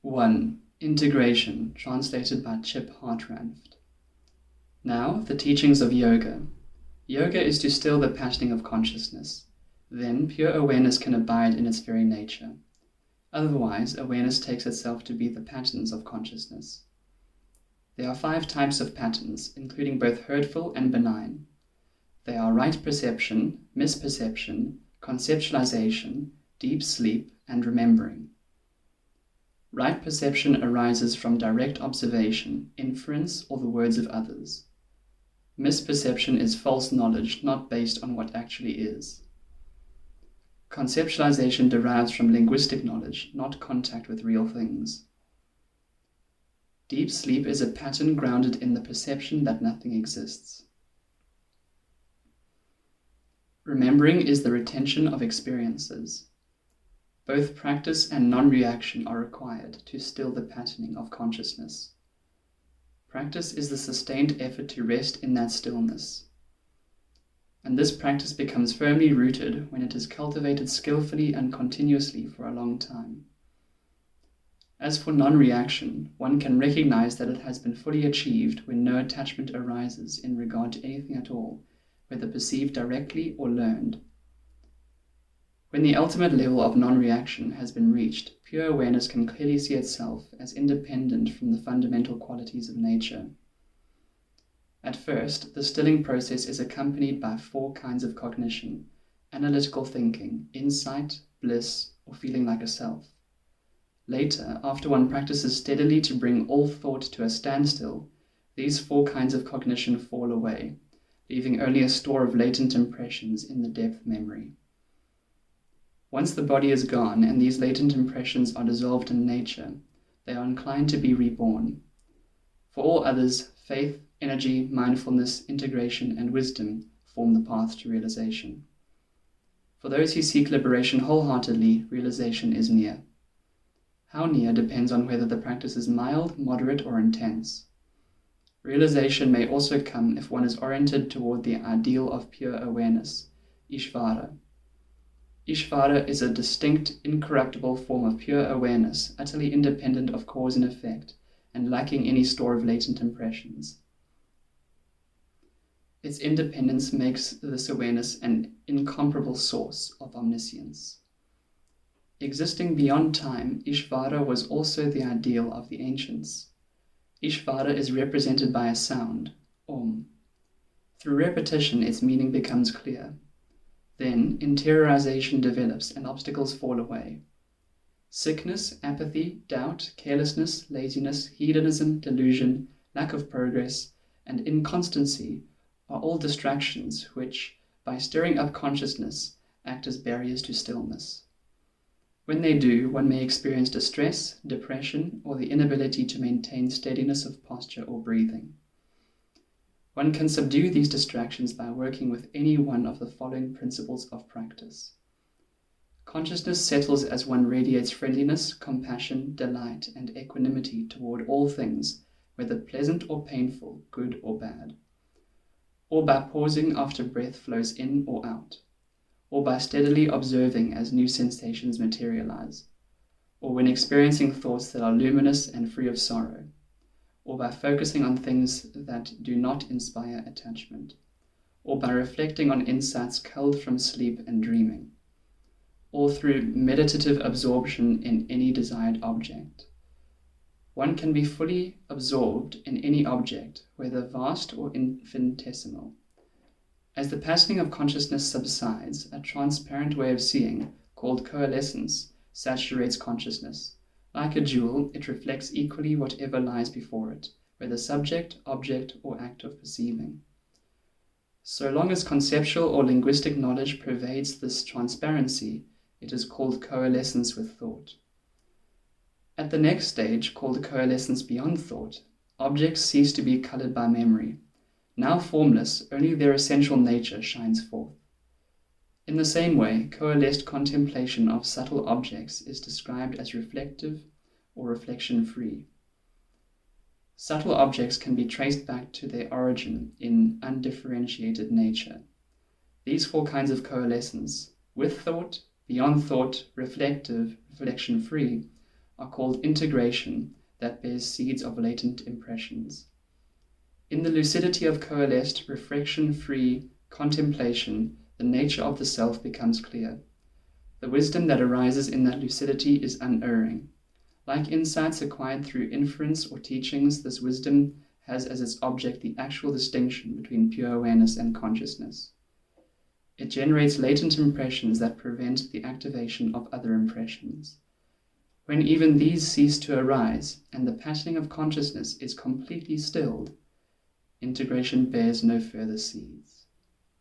1. Integration, translated by Chip Hartranft. Now, the teachings of yoga. Yoga is to still the patterning of consciousness. Then, pure awareness can abide in its very nature. Otherwise, awareness takes itself to be the patterns of consciousness. There are 5 types of patterns, including both hurtful and benign. They are right perception, misperception, conceptualization, deep sleep, and remembering. Right perception arises from direct observation, inference, or the words of others. Misperception is false knowledge not based on what actually is. Conceptualization derives from linguistic knowledge, not contact with real things. Deep sleep is a pattern grounded in the perception that nothing exists. Remembering is the retention of experiences. Both practice and non-reaction are required to still the patterning of consciousness. Practice is the sustained effort to rest in that stillness. And this practice becomes firmly rooted when it is cultivated skillfully and continuously for a long time. As for non-reaction, one can recognize that it has been fully achieved when no attachment arises in regard to anything at all, whether perceived directly or learned. When the ultimate level of non-reaction has been reached, pure awareness can clearly see itself as independent from the fundamental qualities of nature. At first, the stilling process is accompanied by 4 kinds of cognition: analytical thinking, insight, bliss, or feeling like a self. Later, after one practices steadily to bring all thought to a standstill, these 4 kinds of cognition fall away, leaving only a store of latent impressions in the depth memory. Once the body is gone and these latent impressions are dissolved in nature, they are inclined to be reborn. For all others, faith, energy, mindfulness, integration, and wisdom form the path to realization. For those who seek liberation wholeheartedly, realization is near. How near depends on whether the practice is mild, moderate, or intense. Realization may also come if one is oriented toward the ideal of pure awareness, Ishvara. Ishvara is a distinct, incorruptible form of pure awareness, utterly independent of cause and effect, and lacking any store of latent impressions. Its independence makes this awareness an incomparable source of omniscience. Existing beyond time, Ishvara was also the ideal of the ancients. Ishvara is represented by a sound, Om. Through repetition, its meaning becomes clear. Then, interiorization develops and obstacles fall away. Sickness, apathy, doubt, carelessness, laziness, hedonism, delusion, lack of progress, and inconstancy are all distractions which, by stirring up consciousness, act as barriers to stillness. When they do, one may experience distress, depression, or the inability to maintain steadiness of posture or breathing. One can subdue these distractions by working with any one of the following principles of practice. Consciousness settles as one radiates friendliness, compassion, delight, and equanimity toward all things, whether pleasant or painful, good or bad. Or by pausing after breath flows in or out. Or by steadily observing as new sensations materialize. Or when experiencing thoughts that are luminous and free of sorrow. Or by focusing on things that do not inspire attachment, or by reflecting on insights culled from sleep and dreaming, or through meditative absorption in any desired object. One can be fully absorbed in any object, whether vast or infinitesimal. As the passing of consciousness subsides, a transparent way of seeing, called coalescence, saturates consciousness. Like a jewel, it reflects equally whatever lies before it, whether subject, object, or act of perceiving. So long as conceptual or linguistic knowledge pervades this transparency, it is called coalescence with thought. At the next stage, called coalescence beyond thought, objects cease to be colored by memory. Now formless, only their essential nature shines forth. In the same way, coalesced contemplation of subtle objects is described as reflective or reflection-free. Subtle objects can be traced back to their origin in undifferentiated nature. These 4 kinds of coalescence, with thought, beyond thought, reflective, reflection-free, are called integration that bears seeds of latent impressions. In the lucidity of coalesced, reflection-free contemplation, the nature of the self becomes clear. The wisdom that arises in that lucidity is unerring. Like insights acquired through inference or teachings, this wisdom has as its object the actual distinction between pure awareness and consciousness. It generates latent impressions that prevent the activation of other impressions. When even these cease to arise and the patterning of consciousness is completely stilled, integration bears no further seeds.